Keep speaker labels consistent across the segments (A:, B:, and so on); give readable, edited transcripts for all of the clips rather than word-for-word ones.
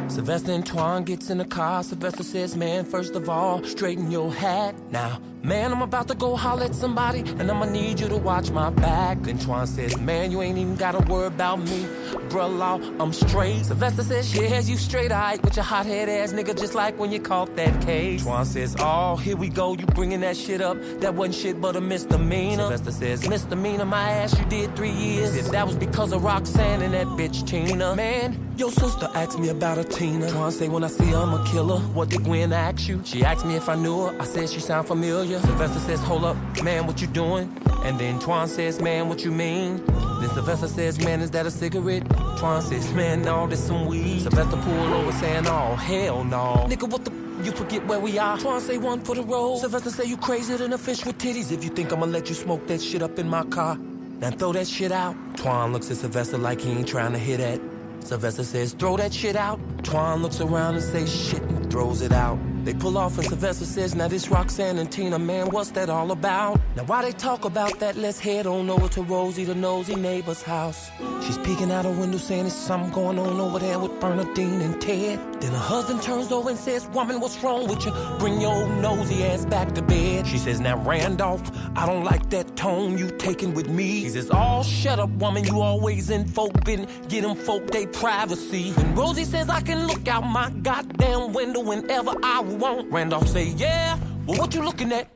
A: Sylvester and Twan gets in the car. Sylvester says, man, first of all, straighten your hat. Now, man, I'm about to go holler at somebody, and I'ma need you to watch my back. Then Twan says, man, you ain't even gotta worry about me. Bruh law, I'm straight. Sylvester says, yeah, you straight eyed with your hothead ass nigga, just like when you caught that case. Twan says, oh, here we go, you bringing that shit up. That wasn't shit but a misdemeanor. Sylvester says, misdemeanor, my ass, you did 3 years. If that was because of Roxanne and that bitch Tina. Man, your sister asked me about a Tina. Twan say, when I see her, I'm a killer. What did Gwen ask you? She asked me if I knew her. I said she sound familiar. Sylvester says, hold up, man, what you doing? And then Twan says, man, what you mean? Then Sylvester says, man, is that a cigarette? Twan says, man, no, this some weed. Sylvester pulled over saying, oh, hell no. Nigga, what the you forget where we are? Twan say, one for the road. Sylvester say, you crazier than a fish with titties if you think I'ma let you smoke that shit up in my car. Now throw that shit out. Twan looks at Sylvester like he ain't trying to hear that. Sylvester says, throw that shit out. Twan looks around and says shit and throws it out. They pull off and Sylvester says, now this Roxanne and Tina, man, what's that all about? Now while they talk about that, let's head on over to Rosie, the nosy neighbor's house. She's peeking out her window saying there's something going on over there with Bernadine and Ted. Then her husband turns over and says, woman, what's wrong with you? Bring your old nosy ass back to bed. She says, now Randolph, I don't like that tone you taking with me. He says, oh, shut up, woman, you always in folk been getting folk they privacy. When Rosie says I can look out my goddamn window whenever I want, Randolph say, yeah, well, what you looking at?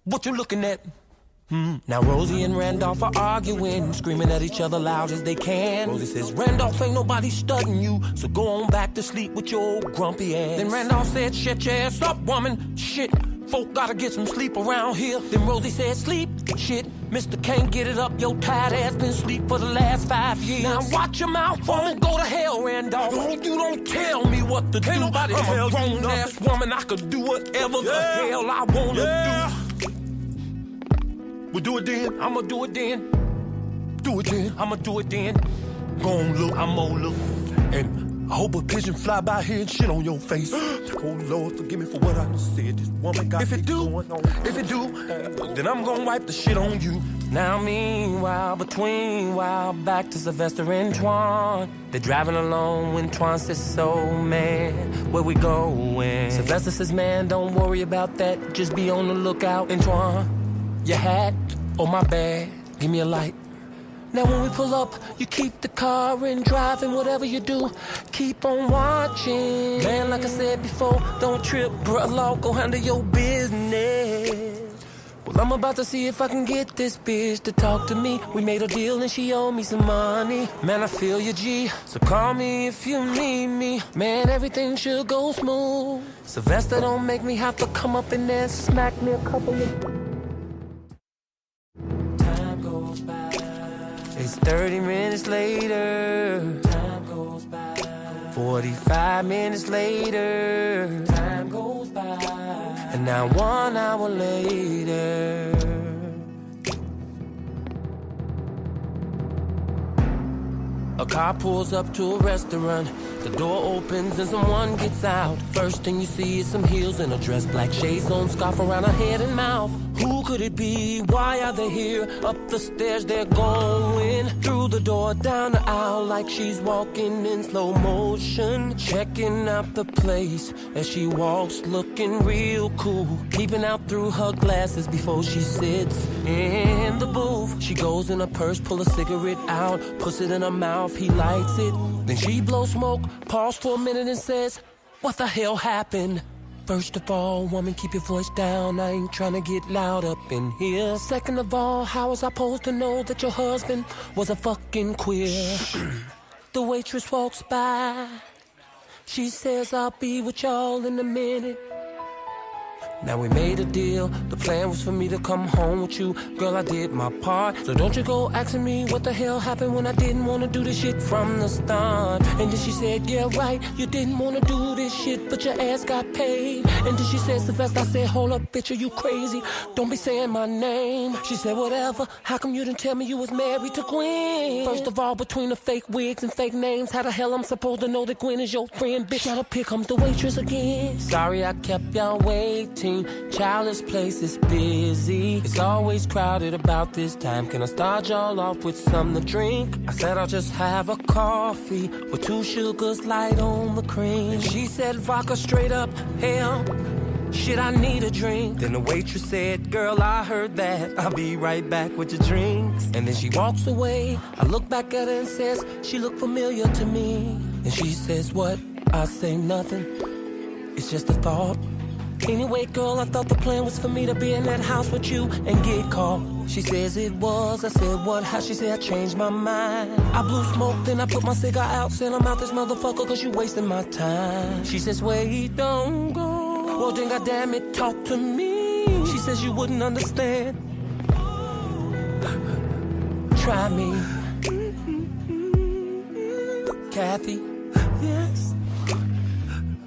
A: What you looking at? Now Rosie and Randolph are arguing, screaming at each other loud as they can. Rosie says, Randolph, ain't nobody studying you, so go on back to sleep with your old grumpy ass. Then Randolph said, shut your ass up, woman. Shit, folk gotta get some sleep around here. Then Rosie said, sleep? Shit, Mr. Can't get it up, your tired ass been asleep for the last 5 years. Now watch your mouth, woman, go to hell, Randolph. You don't tell me what to do. Nobody I'm a grown-ass woman, I could do whatever the hell I wanna do. We'll do it then, I'ma do it then. Do it then, I'ma do it then. Go on, look, I'm on look. And I hope a pigeon fly by here and shit on your face. Oh Lord, forgive me for what I just said. This woman got me going on. If it do, then I'm gonna wipe the shit on you. Now meanwhile, back to Sylvester and Twan. They're driving along when Twan says, so man, where we going? Sylvester says, man, don't worry about that, just be on the lookout. And Twan, your hat or my bag, give me a light. Now when we pull up, you keep the car and driving, whatever you do, keep on watching. Man, like I said before, don't trip, bruh, go handle your business. Well, I'm about to see if I can get this bitch to talk to me. We made a deal and she owed me some money. Man, I feel you, G, so call me if you need me. Man, everything should go smooth. Sylvester, don't make me have to come up in there and smack me a couple of... It's 30 minutes later. Time goes by. 45 minutes later. Time goes by. And now 1 hour later. A car pulls up to a restaurant. The door opens and someone gets out. First thing you see is some heels and a dress, black shades on, scarf around her head and mouth. Who could it be? Why are they here? Up the stairs they're going, through the door, down the aisle like she's walking in slow motion. Checking out the place as she walks, looking real cool, peeping out through her glasses before she sits in the booth. She goes in her purse, pull a cigarette out, puts it in her mouth, he lights it. Then she blows smoke, pause for a minute and says, what the hell happened? First of all, woman, keep your voice down. I ain't trying to get loud up in here. Second of all, how was I supposed to know that your husband was a fucking queer? The waitress walks by. She says, I'll be with y'all in a minute. Now we made a deal, the plan was for me to come home with you. Girl, I did my part, so don't you go asking me what the hell happened when I didn't want to do this shit from the start. And then she said, yeah right, you didn't want to do this shit, but your ass got paid. And then she said, Sylvester, I said, hold up bitch, are you crazy? Don't be saying my name. She said, whatever, how come you didn't tell me you was married to Gwen? First of all, between the fake wigs and fake names, how the hell I'm supposed to know that Gwen is your friend? Bitch, shut up, here comes the waitress again. Sorry I kept y'all waiting. 17. Childless place is busy. It's always crowded about this time. Can I start y'all off with something to drink? I said I'll just have a coffee with 2 sugars, light on the cream. And she said vodka straight up, hell, shit, I need a drink. Then the waitress said, girl, I heard that. I'll be right back with your drinks. And then she walks away. I look back at her and says, she looked familiar to me. And she says, what? I say nothing. It's just a thought. Anyway, girl, I thought the plan was for me to be in that house with you and get caught. She says it was. I said, what? How? She said, I changed my mind. I blew smoke, then I put my cigar out. Said, I'm out this motherfucker cause you wasting my time. She says, wait, don't go. Well, then, goddammit, talk to me. She says you wouldn't understand. Try me. Kathy, yes.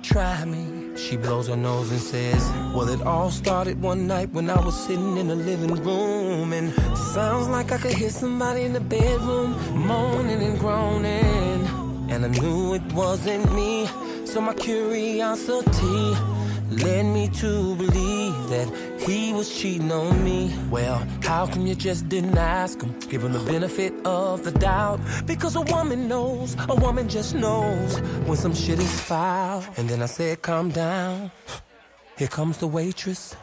A: Try me. She blows her nose and says, well, it all started one night when I was sitting in the living room. And sounds like I could hear somebody in the bedroom moaning and groaning. And I knew it wasn't me, so my curiosity led me to believe that he was cheating on me. Well, how come you just didn't ask him? Give him the benefit of the doubt. Because a woman knows, a woman just knows when some shit is foul. And then I said, calm down. Here comes the waitress.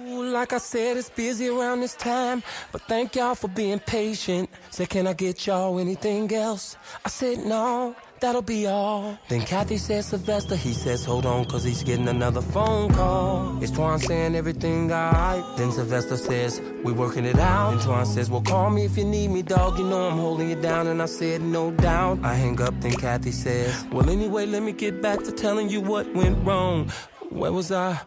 A: Ooh, like I said, it's busy around this time, but thank y'all for being patient. Said, can I get y'all anything else? I said, no. That'll be all. Then Kathy says, Sylvester, he says, hold on, cause he's getting another phone call. Is Twan saying everything alright? Then Sylvester says, we working it out. And Twan says, well, call me if you need me, dog. You know I'm holding you down. And I said, no doubt. I hang up, then Kathy says, well, anyway, let me get back to telling you what went wrong. Where was I?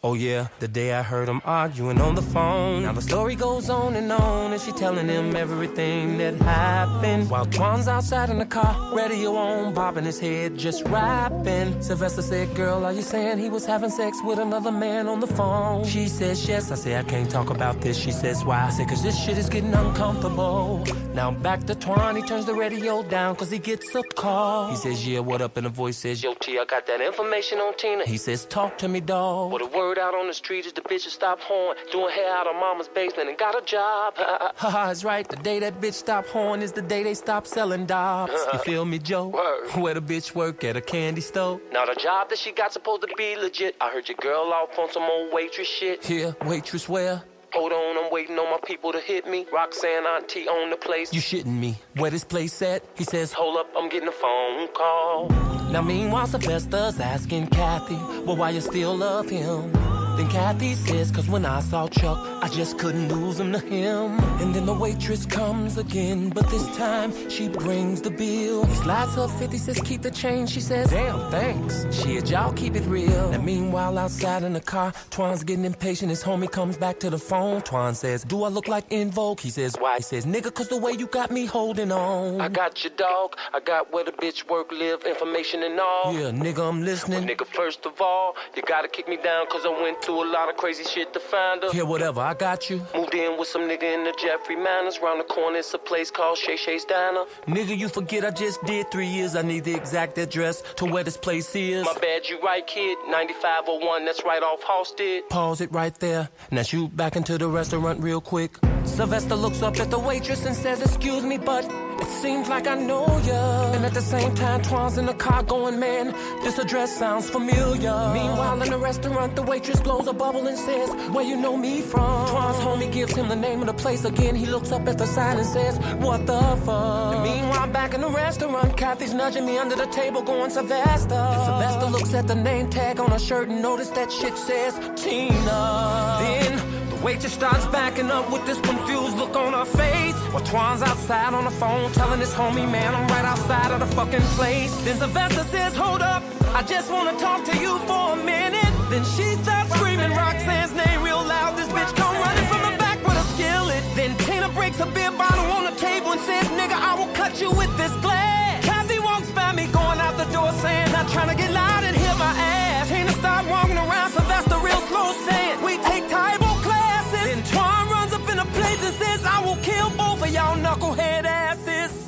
A: Oh yeah, the day I heard them arguing on the phone. Now the story goes on, and she telling him everything that happened. While Twan's outside in the car, radio on, bobbing his head, just rapping. Sylvester said, girl, are you saying he was having sex with another man on the phone? She says, yes. I say, I can't talk about this. She says, why? I say, cause this shit is getting uncomfortable. Now back to Twan, he turns the radio down cause he gets a call. He says, yeah, what up? And the voice says, yo, T, I got that information on Tina. He says, talk to me, dawg. What a word out on the street is the bitches stop horn, doing hair out of mama's basement and got a job. Haha, it's right. The day that bitch stop horn is the day they stop selling dobs. You feel me, Joe? Word. Where the bitch work at a candy store. Now the job that she got supposed to be legit. I heard your girl off on some old waitress shit. Yeah, waitress where? Hold on, I'm waiting on my people to hit me. Roxanne auntie own the place. You shitting me? Where this place at? He says, hold up, I'm getting a phone call. Now meanwhile Sylvester's asking Kathy, well, why you still love him? Then Kathy says, cause when I saw Chuck, I just couldn't lose him to him. And then the waitress comes again, but this time she brings the bill. He slides her 50, says keep the change. She says, damn, thanks. Shit, y'all keep it real. And meanwhile outside in the car, Twan's getting impatient. His homie comes back to the phone. Twan says, do I look like In Vogue? He says, why? He says, nigga, cause the way you got me holding on. I got your dog. I got where the bitch work, live, information and all. Yeah, nigga, I'm listening. Well, nigga, first of all, you gotta kick me down cause I went through a lot of crazy shit to find her. Yeah, whatever, I got you. Moved in with some nigga in the Jeffrey Manors. Round the corner, it's a place called Shay Shay's Diner. Nigga, you forget I just did 3 years. I need the exact address to where this place is. My bad, you right, kid. 9501, that's right off Halstead. Pause it right there. Now shoot back into the restaurant real quick. Sylvester looks up at the waitress and says, excuse me, but it seems like I know ya. And at the same time, Twan's in the car going, man, this address sounds familiar. Meanwhile, in the restaurant, the waitress blows a bubble and says, where you know me from? Twan's homie gives him the name of the place again. He looks up at the sign and says, what the fuck? And meanwhile, back in the restaurant, Kathy's nudging me under the table going, Sylvester. And Sylvester looks at the name tag on her shirt and notice that shit says Tina. Then the waitress starts backing up with this confused look on her face. While Twan's outside on the phone telling his homie, man, I'm right outside of the fucking place. Then Sylvester says, hold up, I just wanna talk to you for a minute. Then she starts screaming Roxanne's name real loud. This bitch come running from the back with a skillet. Then Tina breaks a beer bottle on the table and says, nigga, I will cut you with this glass. Kathy walks by me going out the door saying, not trying to get loud and hear my ass. Tina start walking around Sylvester real slow saying, we take Taibo classes. Then Twan runs up in the place and says, I will kill both of y'all knucklehead asses.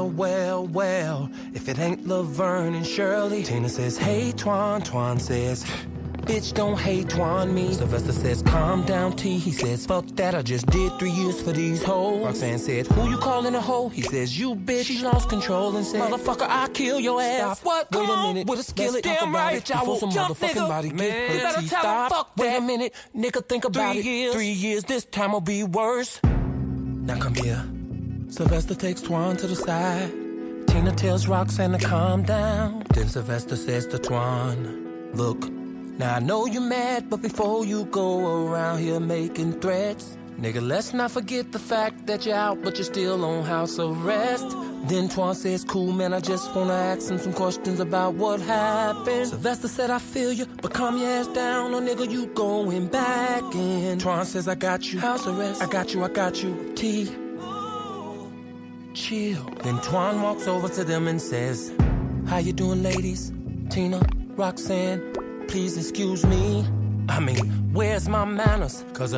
A: well, well, well. If it ain't Laverne and Shirley. Tina says, hey, Twan. Twan says, bitch, don't hate Twan me. Sylvester says, calm down, T. He says, fuck that, I just did 3 years for these hoes. Roxanne said, who you calling a hoe? He says, you bitch. She lost control and said, motherfucker, I'll kill your ass. Stop. What? Wait a minute. With a skillet. Damn right. Bitch, I will some jump, motherfucking nigga. Body get hurt. You better tell him, fuck that. Wait a minute. Nigga, think about 3 years. 3 years. This time will be worse. Now come here. Sylvester takes Twan to the side. Tina tells Roxanne to calm down. Then Sylvester says to Twan, look, now I know you're mad, but before you go around here making threats, nigga, let's not forget the fact that you're out, but you're still on house arrest. Then Twan says, cool, man, I just wanna ask him some questions about what happened. Sylvester said, I feel you, but calm your ass down, or nigga, you going back in. Twan says, I got you, house arrest, I got you, T. Chill. Then Twan walks over to them and says, how you doing, ladies? Tina, Roxanne, please excuse me. I mean, where's my manners? Cause,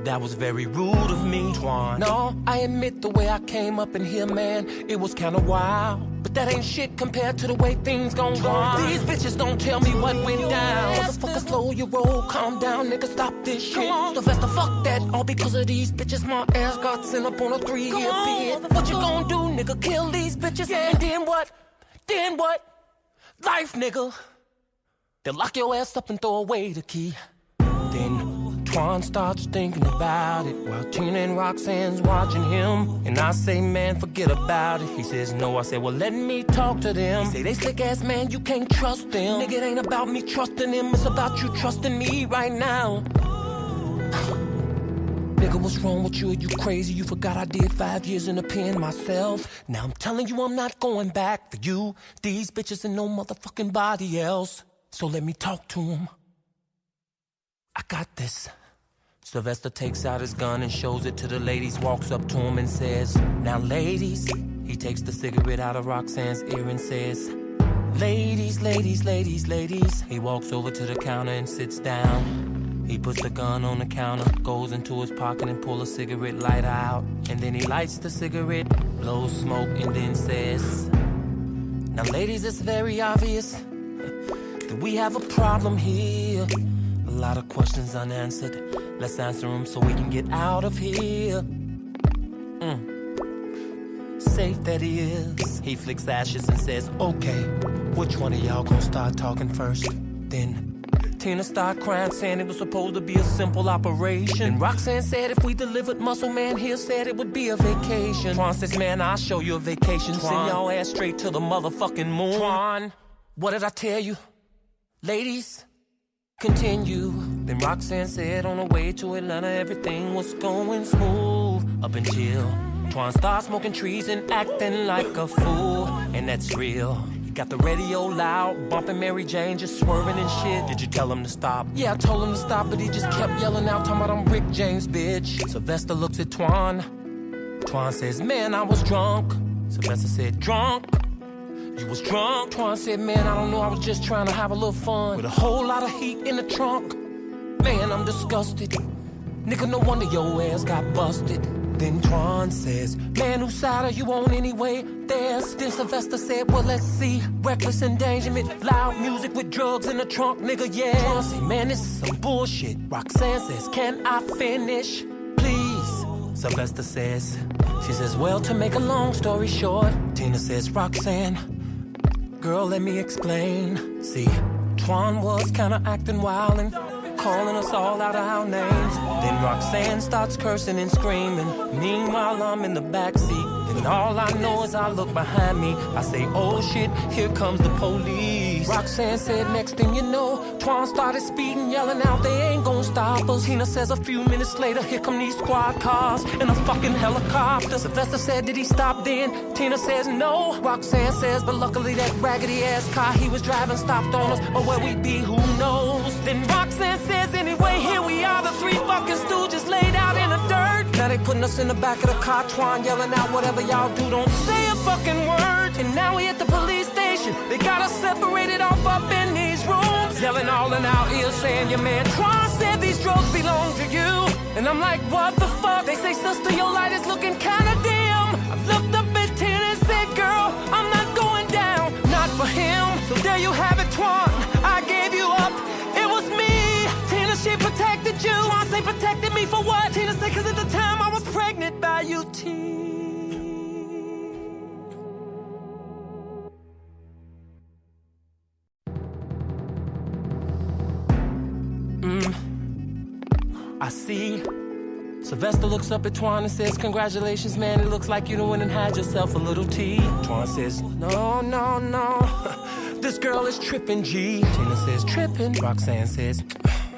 A: that was very rude of me, Twan. No, I admit the way I came up in here, man, it was kinda wild. But that ain't shit compared to the way things gon' go. These bitches don't tell me what went down. Motherfucker, slow your roll, calm down, nigga, stop this shit. Sylvester, fuck that, all because of these bitches. My ass got sent up on a 3-year bid. What you gon' do, nigga, kill these bitches? Yeah. And then what? Then what? Life, nigga. They'll lock your ass up and throw away the key. Then Twan starts thinking about it while Tina and Roxanne's watching him. And I say, man, forget about it. He says, no. I say, well, let me talk to them. He say, they slick ass, man, you can't trust them. Nigga, it ain't about me trusting them, it's about you trusting me right now. Nigga, what's wrong with you? Are you crazy? You forgot I did 5 years in the pen myself. Now I'm telling you I'm not going back for you, these bitches, and no motherfucking body else. So let me talk to him. I got this. Sylvester takes out his gun and shows it to the ladies, walks up to him and says, now ladies. He takes the cigarette out of Roxanne's ear and says, ladies, ladies, ladies, ladies. He walks over to the counter and sits down. He puts the gun on the counter, goes into his pocket and pulls a cigarette lighter out. And then he lights the cigarette, blows smoke, and then says, now ladies, it's very obvious that we have a problem here. A lot of questions unanswered. Let's answer them so we can get out of here. Safe that he is. He flicks ashes and says, okay, which one of y'all gonna start talking first? Then Tina started crying, saying it was supposed to be a simple operation. And Roxanne said if we delivered Muscle Man here, said it would be a vacation. Twan says, man, I'll show you a vacation. Send y'all ass straight to the motherfucking moon. Twan, what did I tell you? Ladies, continue. Then Roxanne said on the way to Atlanta everything was going smooth up until Twan started smoking trees and acting like a fool. And that's real. He got the radio loud, bumping Mary Jane, just swerving and shit. Did you tell him to stop? Yeah, I told him to stop, but he just kept yelling out, talking about I'm Rick James, bitch. Sylvester looks at Twan. Twan says, man, I was drunk. Sylvester said, drunk? You was drunk? Twan said, man, I don't know, I was just trying to have a little fun. With a whole lot of heat in the trunk. Man, I'm disgusted. Nigga, no wonder your ass got busted. Then Twan says, man, whose side are you on anyway? Theirs. Then Sylvester said, well, let's see. Reckless endangerment, loud music with drugs in the trunk, nigga, yeah. Twan said, man, this is some bullshit. Roxanne says, can I finish? Please. Sylvester says, she says, well, to make a long story short, Tina says, Roxanne, girl, let me explain. See, Twan was kinda acting wild and calling us all out of our names. Then Roxanne starts cursing and screaming. Meanwhile, I'm in the backseat. Then all I know is I look behind me. I say, oh shit, here comes the police. Roxanne said, next thing you know, Twan started speeding, yelling out, they ain't gonna stop us. Tina says a few minutes later, here come these squad cars in a fucking helicopter. Sylvester said, did he stop then? Tina says, no. Roxanne says, but luckily that raggedy ass car he was driving stopped on us. Or where we be, who knows? Then Roxanne says, anyway, here we are, the three fucking stooges laid out in the dirt. Now they putting us in the back of the car, Twan yelling out, whatever y'all do, don't say a fucking word. And now we at the police station, they got us separated off up in these rooms, yelling all in our ears, saying your man Twan said these drugs belong to you. And I'm like, what the fuck? They say, sister, your light is looking kinda dim. I looked up at Tina and said, girl, there you have it, Twan. I gave you up. It was me. Tina, she protected you. Twan say protected me for what? Tina say cause at the time I was pregnant by you, T. I see. Sylvester looks up at Twan and says, congratulations, man, it looks like you done went and had yourself a little tea. Twan says, no, no, no, this girl is tripping, G. Tina says, tripping. Roxanne says,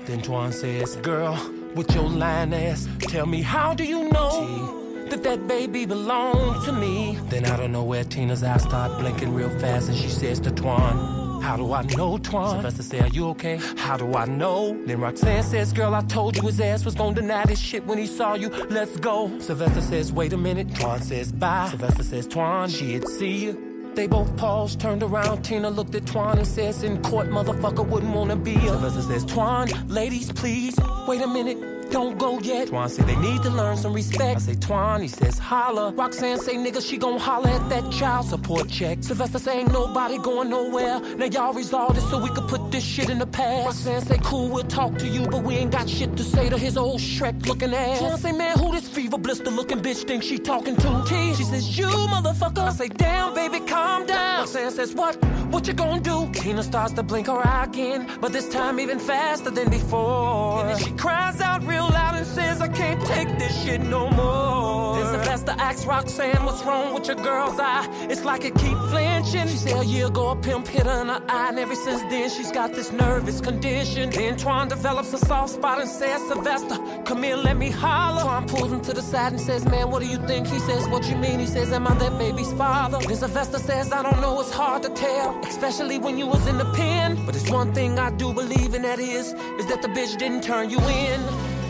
A: then Twan says, girl, with your lying ass, tell me how do you know that that baby belonged to me? Then out of nowhere, Tina's eyes start blinking real fast and she says to Twan, how do I know, Twan? Sylvester says, are you okay? How do I know? Then Roxanne says, girl, I told you his ass was gonna deny this shit when he saw you. Let's go. Sylvester says, wait a minute. Twan says, bye. Sylvester says, Twan, she'd see you. They both paused, turned around. Tina looked at Twan and says, in court, motherfucker wouldn't wanna be a. Sylvester says, Twan, ladies, please, wait a minute. Don't go yet. Twan say they need to learn some respect. I say Twan, he says holla. Roxanne say nigga she gon' holla at that child support check. Sylvester say ain't nobody going nowhere. Now y'all resolve this so we could put this shit in the past. Roxanne say cool, we'll talk to you, but we ain't got shit to say to his old Shrek looking ass. Twan say man, who this fever blister looking bitch think she talking to? T, she says you motherfucker. I say damn baby, calm down. Roxanne says what you gonna do? Tina starts to blink her eye again, but this time even faster than before. And then she cries out real loud and says I can't take this shit no more. Then Sylvester asks Roxanne what's wrong with your girl's eye. It's like it keep flinching. She said a year ago a pimp hit her in her eye, and ever since then she's got this nervous condition. Then Twan develops a soft spot and says, Sylvester, come here, let me holler. Twan pulls him to the side and says, man, what do you think? He says, what you mean? He says, am I that baby's father? Then Sylvester says, I don't know, it's hard to tell, especially when you was in the pen. But it's one thing I do believe, and that is that the bitch didn't turn you in.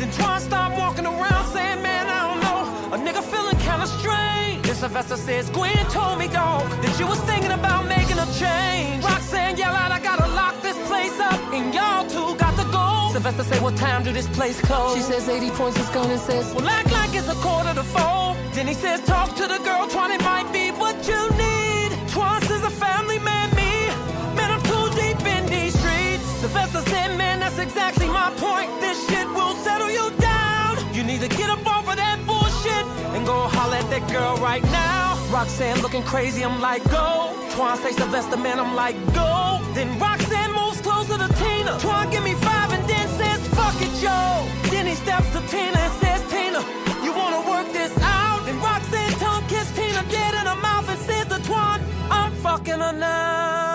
A: Then Twan start walking around saying, man, I don't know, a nigga feeling kinda strange. Then Sylvester says, Gwen told me, dog, that you was thinking about making a change. Roxanne yell out, I gotta lock this place up, and y'all two got to go. Sylvester say, what time do this place close? She says 80 points his gun and says, well, act like it's 3:45. Then he says, talk to the girl, Twan, it might be what you need. Twan says, a family man, me, man, I'm too deep in these streets. Sylvester said, man, that's exactly my point. This shit will settle you down. You need to get up off of that bullshit and go holler at that girl right now. Roxanne looking crazy, I'm like, go. Twan say, Sylvester, man, I'm like, go. Then Roxanne moves closer to Tina. Twan give me 5 and then says, fuck it, yo. Then he steps to Tina and says, Tina, you wanna work this out? Then Roxanne tongue kiss Tina dead in her mouth and says to Twan, I'm fucking her now.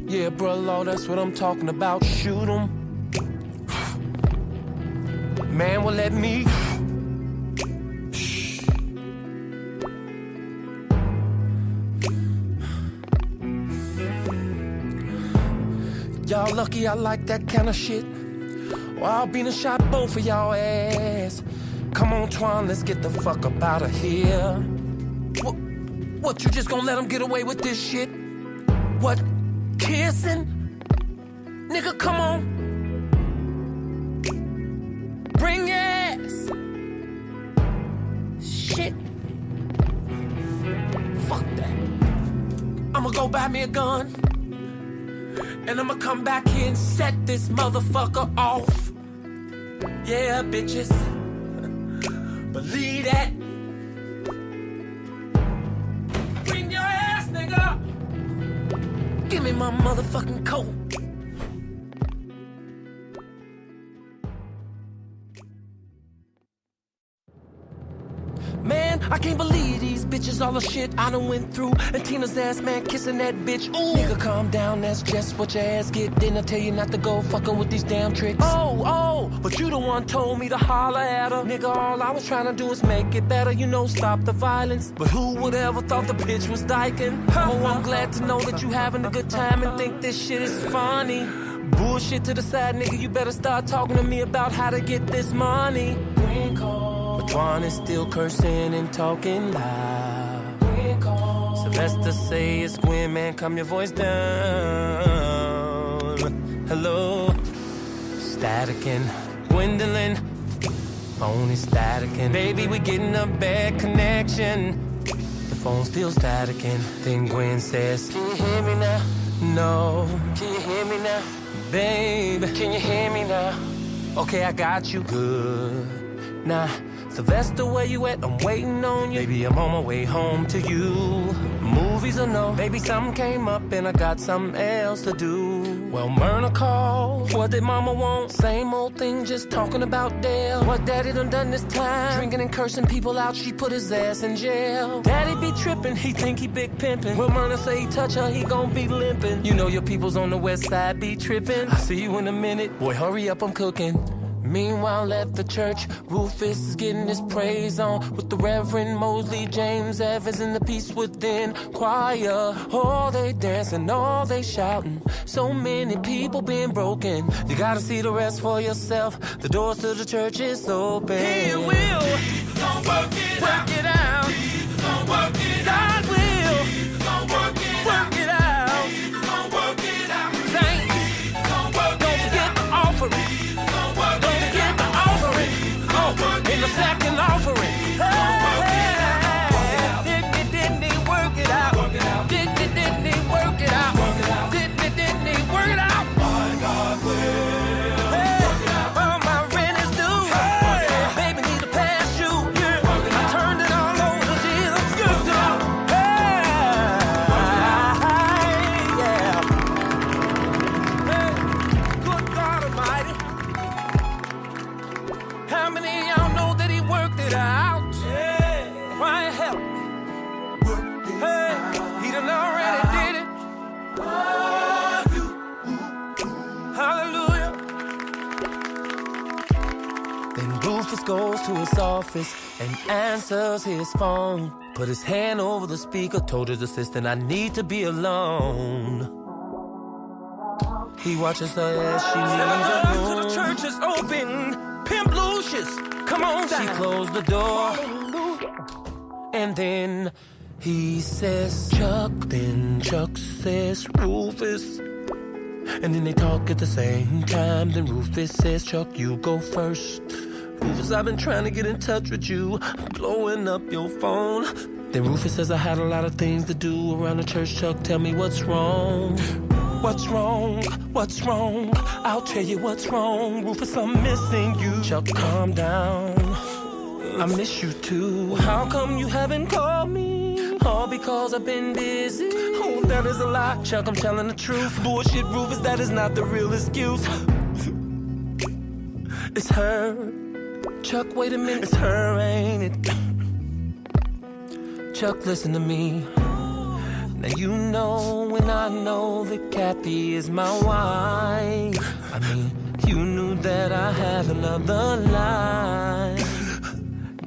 A: Yeah, bro, Lord, that's what I'm talking about. Shoot 'em. Man, well, let me. Y'all lucky I like that kind of shit. Or I'll be and shot both of y'all ass. Come on, Twan, let's get the fuck up out of here. What, you just gonna let him get away with this shit? What? Kissing? Nigga, come on. Bring your ass. Shit. Fuck that. I'ma go buy me a gun. And I'ma come back here and set this motherfucker off. Yeah, bitches. Believe that. Bring your ass, nigga. Give me my motherfucking coat. Man, I can't believe these bitches, all the shit I done went through. And Tina's ass, man, kissing that bitch. Ooh. Nigga, calm down, that's just what your ass get. Didn't I tell you not to go fucking with these damn tricks? Oh, but you the one told me to holler at her. Nigga, all I was trying to do is make it better, you know, stop the violence. But who would ever thought the bitch was dyking? Oh, I'm glad to know that you having a good time and think this shit is funny. Bullshit to the side, nigga, you better start talking to me about how to get this money. But Twan is still cursing and talking loud. Sylvester say it's Gwen, man, calm your voice down. Hello. staticking. Gwendolyn, phone is staticking. Baby, we getting a bad connection. The phone's still staticking. Then Gwen says, can you hear me now? No. Can you hear me now? Babe, can you hear me now? Okay, I got you good. Nah, Sylvester, where you at? I'm waiting on you. Baby, I'm on my way home to you. Movies or no? Baby, something came up and I got something else to do. Well, Myrna called. What did mama want? Same old thing, just talking about Dale. What daddy done this time? Drinking and cursing people out, she put his ass in jail. Daddy be tripping, he think he big pimping. When Myrna say he touch her, he gon' be limping. You know your peoples on the west side be tripping. I'll see you in a minute. Boy, hurry up, I'm cooking. Meanwhile, at the church, Rufus is getting his praise on with the Reverend Mosley James Evans in the Peace Within choir. All they dancing, all they shouting. So many people being broken. You gotta see the rest for yourself. The doors to the church is open. He will. Jesus gon' work it out. Work it out. Jesus gon' work it out. God will. Jesus gon' work it out. Work it out. Jesus gon' work it out. Saints, Jesus gon' work it out. Don't forget the offering. In the second offering. Didn't he work it out? Didn't he work it out? Didn't he work it out? My God will. All my rent is due. Baby need a pass you. I turned it all over to Jesus. Good God Almighty. How many of y'all know that he worked it out? Yeah. Why help me? Hey, he done already did it. Hallelujah. Then Rufus goes to his office and answers his phone. Put his hand over the speaker, told his assistant, I need to be alone. He watches her as she leaves the room. To the church is open. Pimp Lucius, come on down. She closed the door. And then he says, Chuck. Then Chuck says, Rufus. And then they talk at the same time. Then Rufus says, Chuck, you go first. Rufus, I've been trying to get in touch with you, blowing up your phone. Then Rufus says, I had a lot of things to do around the church. Chuck, tell me what's wrong. What's wrong? What's wrong? I'll tell you what's wrong. Rufus, I'm missing you. Chuck, calm down. I miss you too. How come you haven't called me? All because I've been busy. Oh, that is a lie. Chuck, I'm telling the truth. Bullshit, Rufus, that is not the real excuse. It's her. Chuck, wait a minute. It's her, ain't it? Chuck, listen to me. Now you know when I know that Kathy is my wife. I mean, you knew that I had another life.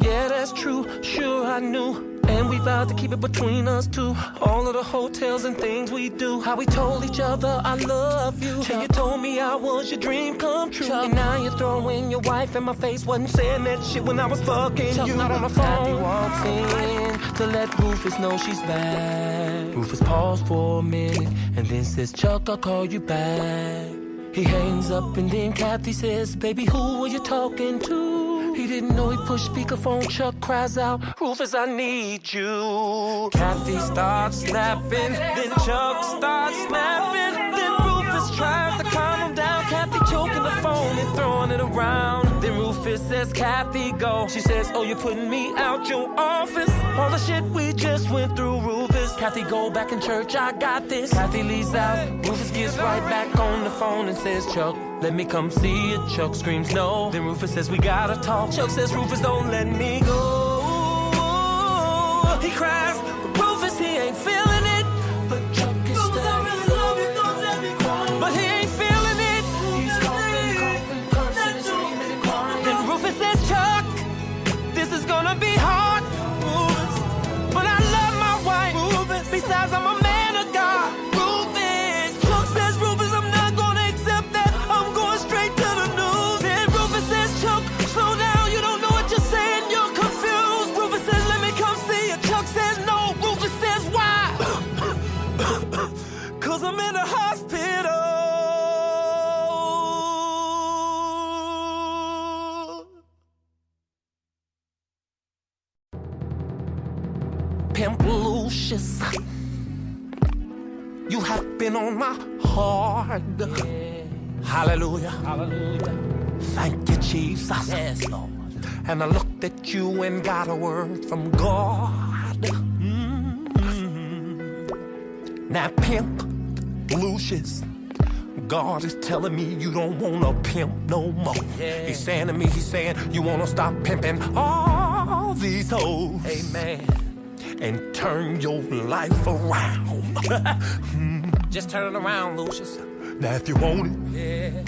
A: Yeah, that's true, sure I knew. And we vowed to keep it between us two. All of the hotels and things we do. How we told each other I love you. And you told me I was your dream come true. And now you're throwing your wife in my face. Wasn't saying that shit when I was fucking you. Not on the phone. Kathy walks in to let Rufus know she's back. Rufus paused for a minute and then says, Chuck, I'll call you back. He hangs up and then Kathy says, baby, who were you talking to? He didn't know he pushed speakerphone. Chuck cries out, Rufus, I need you. Kathy starts snapping, then Chuck starts snapping. Then Rufus tries to calm him down. Kathy choking the phone and throwing it around. Then Rufus says, Kathy, go. She says, oh, you're putting me out your office. All the shit we just went through, Rufus. Kathy, go back in church, I got this. Kathy leaves out. Rufus gets right back on the phone and says, Chuck, let me come see you. Chuck screams no. Then Rufus says, we gotta talk. Chuck says, Rufus, don't let me go. He cries, but Rufus, he ain't feeling it. But Chuck is Rufus, I really love you, don't let me cry. But he ain't feeling it. He's coughing, cursing, screaming and crying. Then Rufus says, Chuck, this is gonna be hard, Rufus. But I love my wife, Rufus. Besides, I'm a man of God, Rufus. Chuck says, Rufus, I'm not gonna accept that. I'm going straight to the news. Then Rufus says, Chuck, slow down, you don't know what you're saying, you're confused. Rufus says, let me come see you. Chuck says, no. Rufus says, why? Cause I'm in the hospital. Pimp Lucius. You have been on my heart. Yeah. Hallelujah. Hallelujah. Thank you, Jesus. Yes, Lord. And I looked at you and got a word from God. Now, Pimp Lucius, God is telling me you don't want to pimp no more. Yeah. He's saying to me, he's saying, you want to stop pimping all these hoes. Amen. And turn your life around. Just turn it around, Lucius. Now, if you want it, yeah,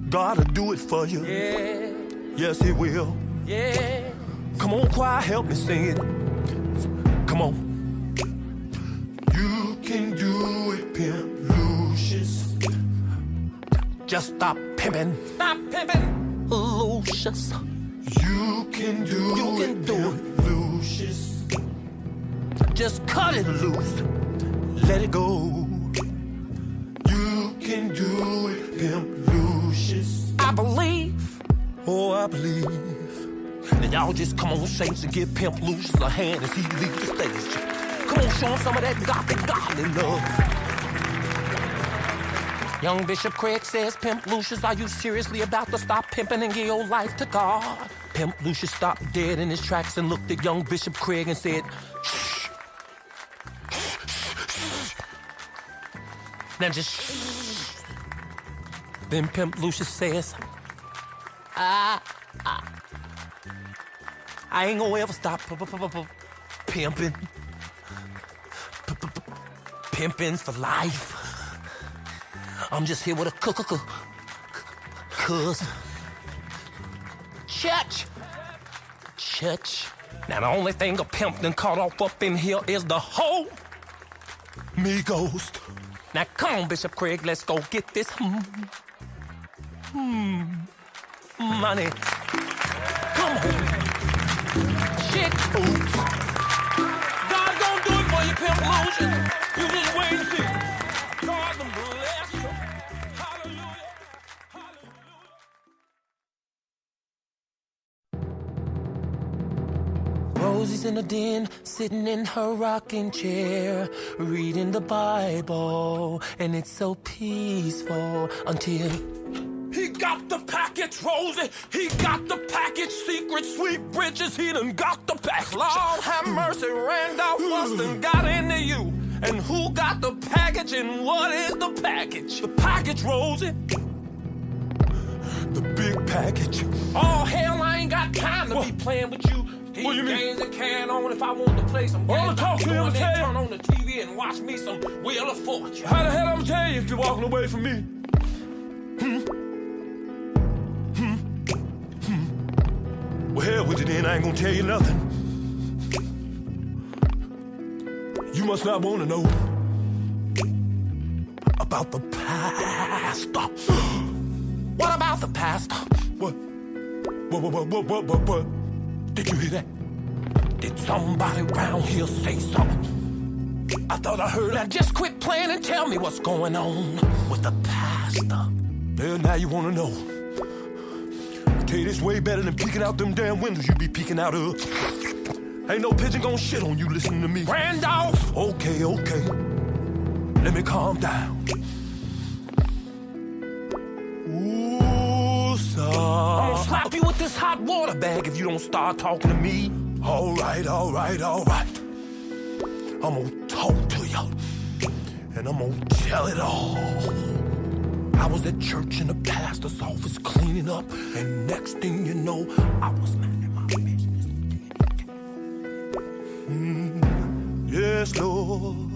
A: God will do it for you. Yeah. Yes, he will. Yeah. Come on, choir, help me sing it. Come on. You can do it, Pimp Lucius. Just stop pimping. Stop pimping, Lucius. You can do it, Lucius. Just cut it loose. Let it go. You can do it, Pimp Lucius. I believe. Oh, I believe. Now y'all just come on, saints, and give Pimp Lucius a hand as he leaves the stage. Come on, show him some of that godly love. Young Bishop Craig says, Pimp Lucius, are you seriously about to stop pimping and give your life to God? Pimp Lucius stopped dead in his tracks and looked at young Bishop Craig and said, shh. Now just shh. Then Pimp Lucius says, I ain't gonna ever stop pimping. Pimping's for life. I'm just here with a cuz. Church. Now the only thing a pimp done caught off up in here is the whole me ghost. Now come on, Bishop Craig, let's go get this money. Come on. Shit. Oops. God don't do it for you, Pimp Lucius. You just wait and see. God bless you. Hallelujah. Hallelujah. Rosie's in the den, sitting in her rocking chair, reading the Bible, and it's so peaceful until he got the package, Rosie. He got the package. Secret sweet bridges. He done got the package. Lord have mercy, Randolph Weston got into you. And who got the package and what is the package? The package, Rosie. The big package. Oh, hell, I ain't got time to be playing with you. What you games mean? And can on if I want to play some games. Talk to you, turn on the TV and watch me some Wheel of Fortune. How the hell I'm tell you if you're walking away from me? Well, hell with you then, I ain't gonna tell you nothing. You must not want to know about the pastor. What about the pastor? What? Did you hear that? Did somebody around here say something? I thought I heard that. Just quit playing and tell me what's going on with the pastor. Well, now you want to know. I tell you this way better than peeking out them damn windows you be peeking out of. Ain't no pigeon gonna shit on you listening to me. Randolph! Okay. Let me calm down. Ooh, son. I'm gonna slap you with this hot water bag if you don't start talking to me. All right. I'm gonna talk to you. And I'm gonna tell it all. I was at church in the pastor's office cleaning up. And next thing you know, I was minding my business. Yes, Lord.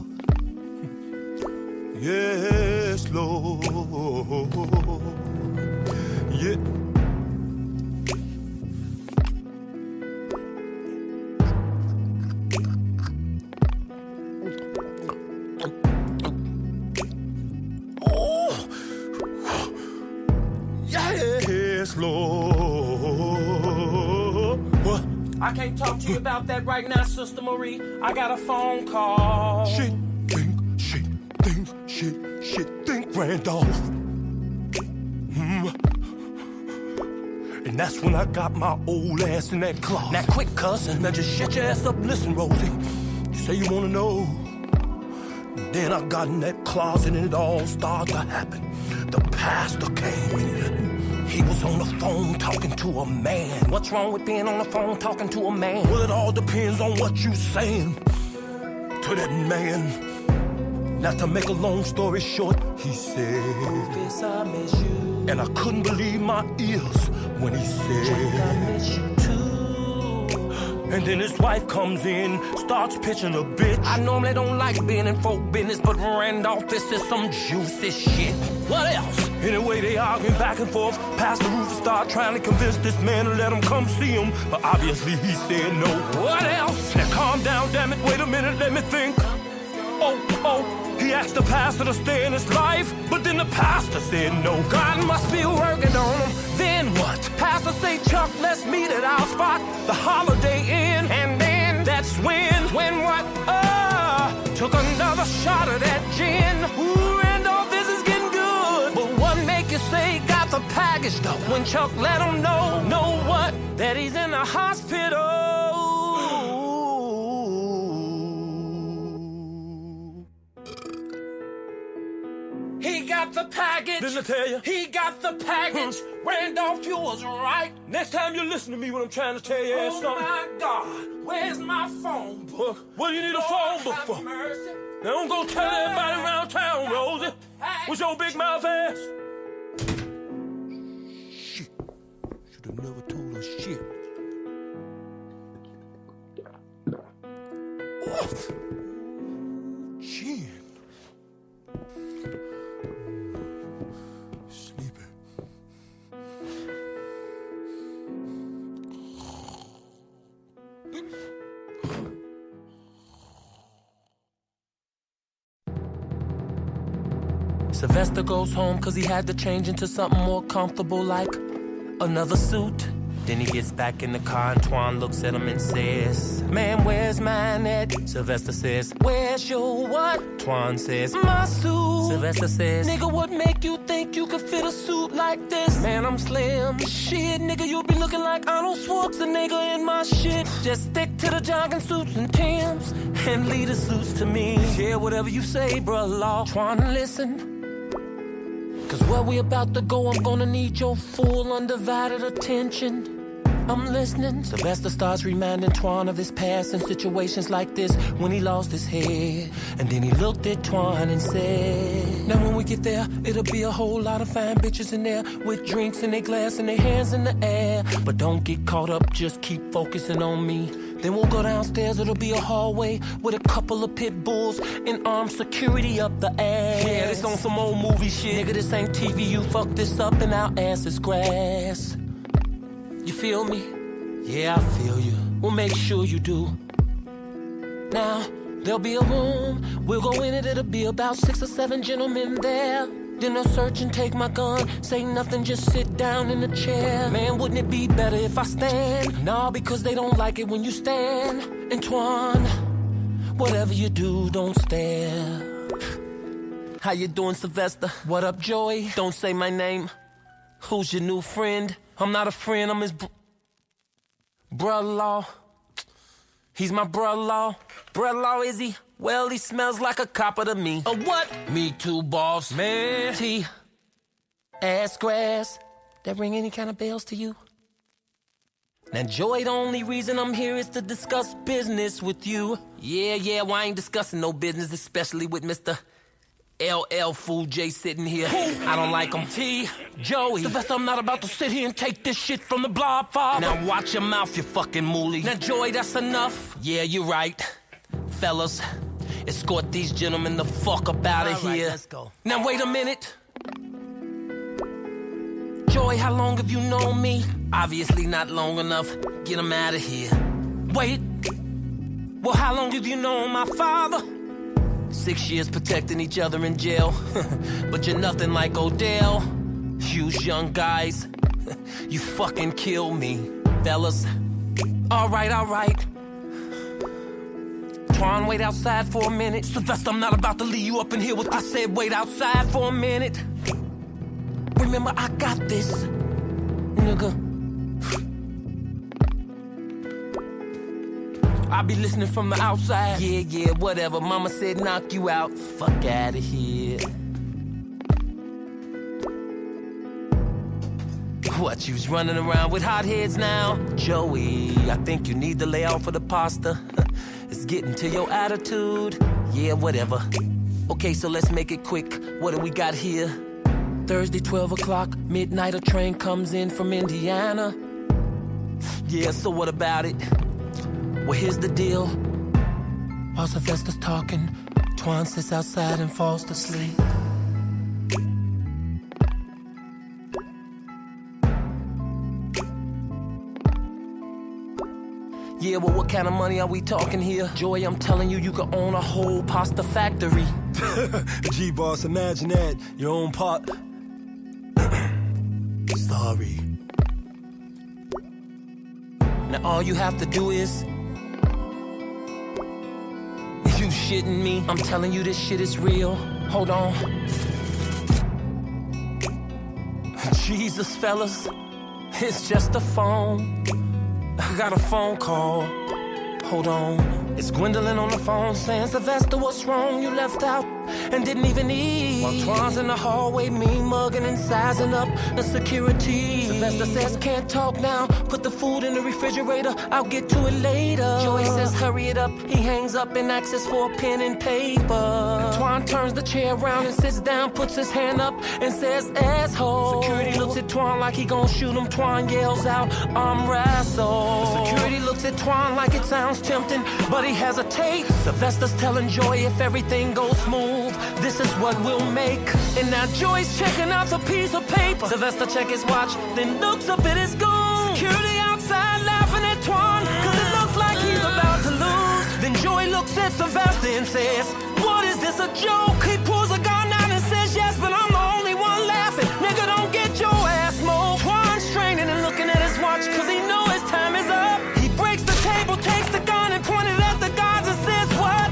A: Yes, Lord. Yeah. Oh. Yes, Lord. What? I can't talk to you about that right now, Sister Marie. I got a phone call. Shit, think, Randolph. And that's when I got my old ass in that closet. Now quit cussing. Now just shut your ass up and listen, Rosie. say you wanna know. Then I got in that closet and it all started to happen. The pastor came in. He was on the phone talking to a man. What's wrong with being on the phone talking to a man? Well, it all depends on what you saying to that man. Not to make a long story short, he said, Rufus, I miss you. And I couldn't believe my ears when he said, Drake, I miss you too. And then his wife comes in, starts pitching a bitch. I normally don't like being in folk business, but Randolph, this is some juicy shit. What else? Anyway, they arguing back and forth. Pastor Rufus started trying to convince this man to let him come see him, but obviously he said no. What else? Now calm down, damn it, wait a minute, let me think. He asked the pastor to stay in his life, but then the pastor said no. God must be working on him. Then what? Pastor say, Chuck, let's meet at our spot, the Holiday Inn. And then that's when what? Took another shot of that gin. Ooh, Randolph, this is getting good. But what make you say got the package though? When Chuck let him know what? That he's in the hospital. He got the package. Didn't I tell you? He got the package. Randolph, you was right. Next time you listen to me when I'm trying to tell you something. Oh my God, where's my phone book? What do you need a phone book for? Mercy. Now don't go tell everybody around town, Rosie. What's your big mouth ass? Shit. Should have never told her shit. Oh. Gin. Sylvester goes home cause he had to change into something more comfortable like another suit. Then he gets back in the car and Twan looks at him and says, man, where's mine at? Sylvester says, where's your what? Twan says, my suit. Sylvester says, nigga, what make you think you could fit a suit like this? Man, I'm slim. Shit, nigga, you be looking like Arnold Schwarzenegger in my shit. Just stick to the jogging suits and Timbs and leave the suits to me. Yeah, whatever you say, bruh law. Twan, listen. Cause where we about to go, I'm gonna need your full undivided attention. I'm listening. Sylvester starts reminding Twan of his past and situations like this when he lost his head. And then he looked at Twan and said, now when we get there, it'll be a whole lot of fine bitches in there with drinks in their glass and their hands in the air. But don't get caught up, just keep focusing on me. Then we'll go downstairs, it'll be a hallway with a couple of pit bulls and armed security up the ass. Yeah, this on some old movie shit. Nigga, this ain't TV, you fuck this up and our ass is grass. You feel me? Yeah, I feel you. We'll make sure you do. Now, there'll be a room. We'll go in it, it'll be about 6 or 7 gentlemen there. Then they'll search and take my gun. Say nothing, just sit down in the chair. Man, wouldn't it be better if I stand? Nah, because they don't like it when you stand. And Twan, whatever you do, don't stare. How you doing, Sylvester? What up, Joey? Don't say my name. Who's your new friend? I'm not a friend, I'm his brother-in-law. He's my brother-in-law. Brother-in-law, is he? Well, he smells like a copper to me. A what? Me too, boss. Man. T. Ass grass. That ring any kind of bells to you? Now, Joy, the only reason I'm here is to discuss business with you. Yeah, well, I ain't discussing no business, especially with Mr. LL Fool J sitting here. I don't like him. T. Joey. Sylvester, I'm not about to sit here and take this shit from the blob father. Now watch your mouth, you fucking mooly. Now, Joey, that's enough. Yeah, you're right. Fellas, escort these gentlemen the fuck up out of here. Let's go. Now, wait a minute. Joey, how long have you known me? Obviously not long enough. Get him out of here. Wait. Well, how long have you known my father? 6 years protecting each other in jail. But you're nothing like Odell. You young guys. You fucking kill me, fellas. All right. Twan, wait outside for a minute. Sylvester, I'm not about to leave you up in here with... I said wait outside for a minute. Remember, I got this, nigga. I be listening from the outside. Yeah, whatever. Mama said knock you out. Fuck out of here. What, you's running around with hot heads now? Joey, I think you need to lay off of the pasta. It's getting to your attitude. Yeah, whatever. Okay, so let's make it quick. What do we got here? Thursday, 12 o'clock, midnight, a train comes in from Indiana. Yeah, so what about it? Well, here's the deal. While Sylvester's talking, Twan sits outside and falls to sleep. Yeah, well, what kind of money are we talking here? Joy, I'm telling you, you could own a whole pasta factory.
B: Gee, boss, imagine that. Your own pot. Sorry.
A: Now all you have to do is... You shitting me? I'm telling you this shit is real. Hold on. Jesus, fellas. It's just a phone. I got a phone call. Hold on. It's Gwendolyn on the phone saying, Sylvester, what's wrong? You left out and didn't even eat. While Twan's in the hallway, mean mugging and sizing up the security. Sylvester says, can't talk now. Put the food in the refrigerator. I'll get to it later. Joey says, hurry it up. He hangs up and asks for a pen and paper. Twan turns the chair around and sits down, puts his hand up and says, asshole. Security looks at Twan like he gon' shoot him. Twan yells out, arm wrestle. Security looks at Twan like it sounds tempting, but he hesitates. Sylvester's telling Joy if everything goes smooth, this is what we'll make. And now Joy's checking out the piece of paper. Sylvester check his watch, then looks up at his goon. Security outside laughing at Twan, cause it looks like he's about to lose. Then Joy looks at Sylvester and says, what is this, a joke? He pulls a gun out and says, yes, but I'm the only one laughing. Nigga, don't get your ass moved. Twan's straining and looking at his watch, cause he know his time is up. He breaks the table, takes the gun and pointed at the guards and says, what?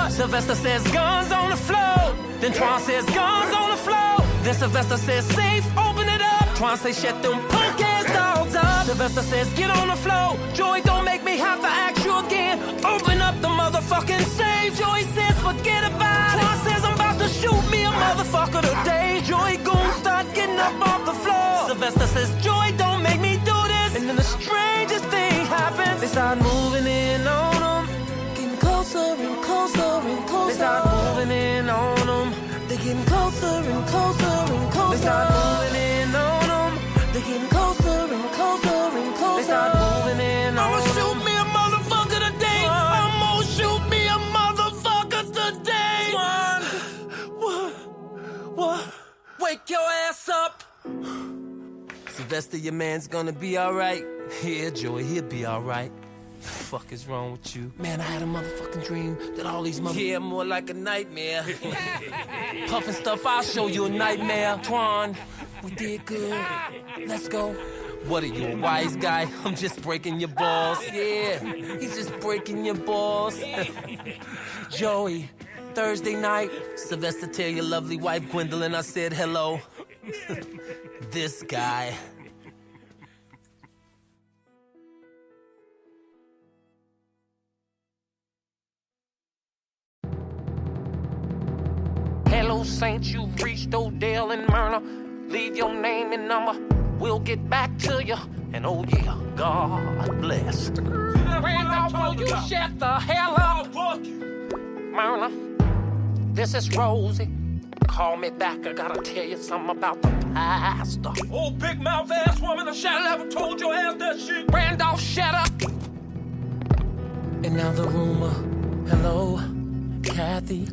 A: Sylvester says, guns on the floor. Then Twan says, guns on the floor. Then Sylvester says, safe, open it up. Twan says, shut them punk ass dogs up. Sylvester says, get on the floor. Joy, don't make me have to ask you again. Open up the motherfucking safe. Joy says, forget about it. Twan says, I'm about to shoot me a motherfucker today. Joy goons start getting up off the floor. Sylvester says, Joy, don't make me do this. And then the strangest thing happens. They start moving in on them. Closer and closer and closer. They start moving in on them. They getting closer and closer and closer. They start moving in on them. They getting closer and closer and closer. They start moving in on them. I'ma shoot me a motherfucker today. I'ma shoot me a motherfucker today. What? Wake your ass up. Sylvester, your man's gonna be alright. Yeah, Joey, he'll be alright. Fuck is wrong with you? Man, I had a motherfucking dream that all these Yeah, more like a nightmare. Puffin' stuff, I'll show you a nightmare. Twan, we did good. Let's go. What are you, a wise guy? I'm just breaking your balls. Yeah, he's just breaking your balls. Joey, Thursday night. Sylvester, tell your lovely wife Gwendolyn I said hello. This guy. Hello, Saints, you've reached Odell and Myrna. Leave your name and number, we'll get back to you. And oh yeah, God bless. Randolph, will you shut the hell up? Myrna, this is Rosie. Call me back, I gotta tell you something about the pastor.
C: Oh, big mouth ass woman, I shall never told your ass that shit.
A: Randolph, shut up. And now the rumor. Hello, Kathy.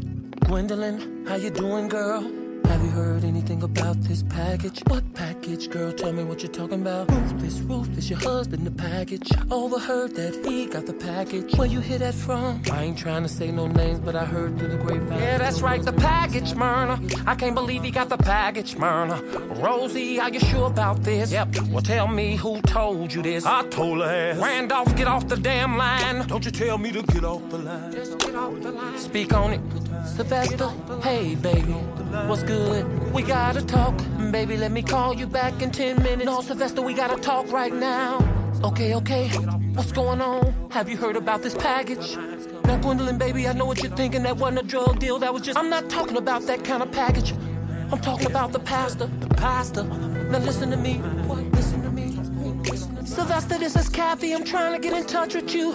A: Gwendolyn, how you doing, girl? Have you heard anything about this package? What package, girl? Tell me what you're talking about. Rufus, your husband, the package. Overheard that he got the package. Where you hear that from? I ain't trying to say no names, but I heard through the grapevine. Yeah, that's right, the package, Myrna. I can't believe he got the package, Myrna. Rosie, are you sure about this? Yep, well tell me who told you this.
C: I told her ass.
A: Randolph, get off the damn line.
C: Don't you tell me to get off the line.
A: Just get off the line. Speak on it. Sylvester, hey baby, what's good? We gotta talk. Baby, let me call you back in 10 minutes. No, Sylvester, we gotta talk right now. Okay, what's going on? Have you heard about this package? Now, Gwendolyn, baby, I know what you're thinking. That wasn't a drug deal, that was just... I'm not talking about that kind of package. I'm talking about the pastor. The pastor. Now listen to me. Listen to me. Sylvester, this is Kathy. I'm trying to get in touch with you.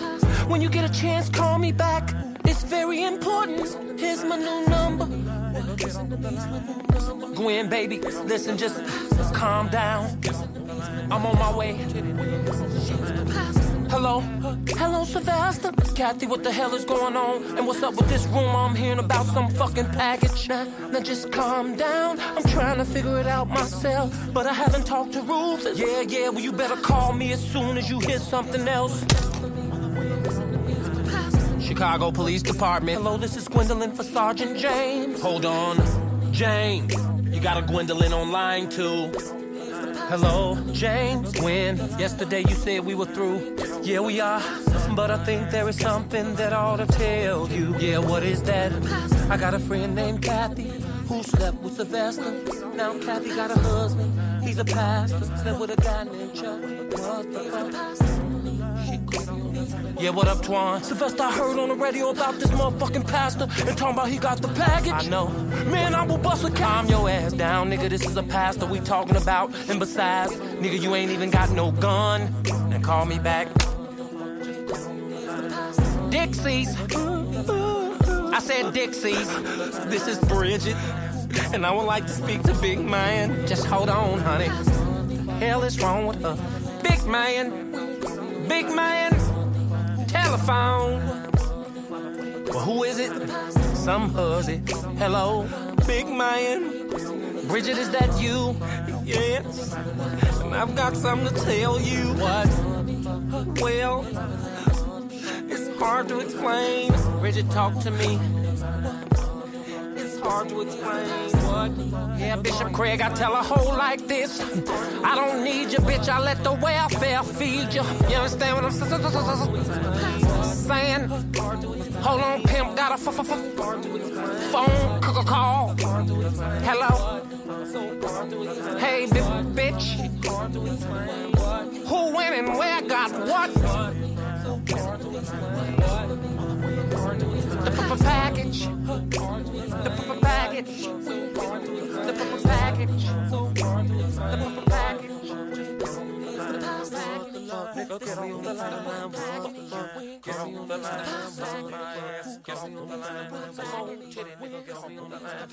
A: When you get a chance, call me back. It's very important. Here's my new number. Gwen, baby, listen, just calm down. I'm on my way. Hello? Hello, Sylvester? Kathy, what the hell is going on? And what's up with this rumor I'm hearing about some fucking package? Now just calm down. I'm trying to figure it out myself, but I haven't talked to Ruth. Yeah, well, you better call me as soon as you hear something else. Chicago Police Department. Hello, this is Gwendolyn for Sergeant James. Hold on. James, you got a Gwendolyn on line too. Hello, James, Gwen. Yesterday you said we were through. Yeah, we are. But I think there is something that I ought to tell you. Yeah, what is that? I got a friend named Kathy who slept with Sylvester. Now Kathy got a husband. He's a pastor. Slept with a guy named Chuck. What the fuck? Yeah, what up, Twan? Sylvester, I heard on the radio about this motherfucking pastor and talking about he got the package. I know. Man, I will bust a calm your ass down, nigga. This is a pastor we talking about. And besides, nigga, you ain't even got no gun. And call me back. Dixie's. I said Dixie's. This is Bridget. And I would like to speak to Big Man. Just hold on, honey. Hell is wrong with her. Big Man. Big Man. Telephone. Well, who is it? Some huzzy. Hello, Big Man. Bridget, is that you? Yes. And I've got something to tell you. What? Well, it's hard to explain. Bridget, talk to me. It's hard to explain. What? Yeah, Bishop Craig, I tell a hoe like this. I don't need you, bitch. I let the welfare feed you. You understand what I'm saying? Hold on, pimp. Got a phone call. Hello? Hey, bitch. Who went and where got what? The package. The package. The package. The package. Get on the line, get on the line, get on the line, get on the line.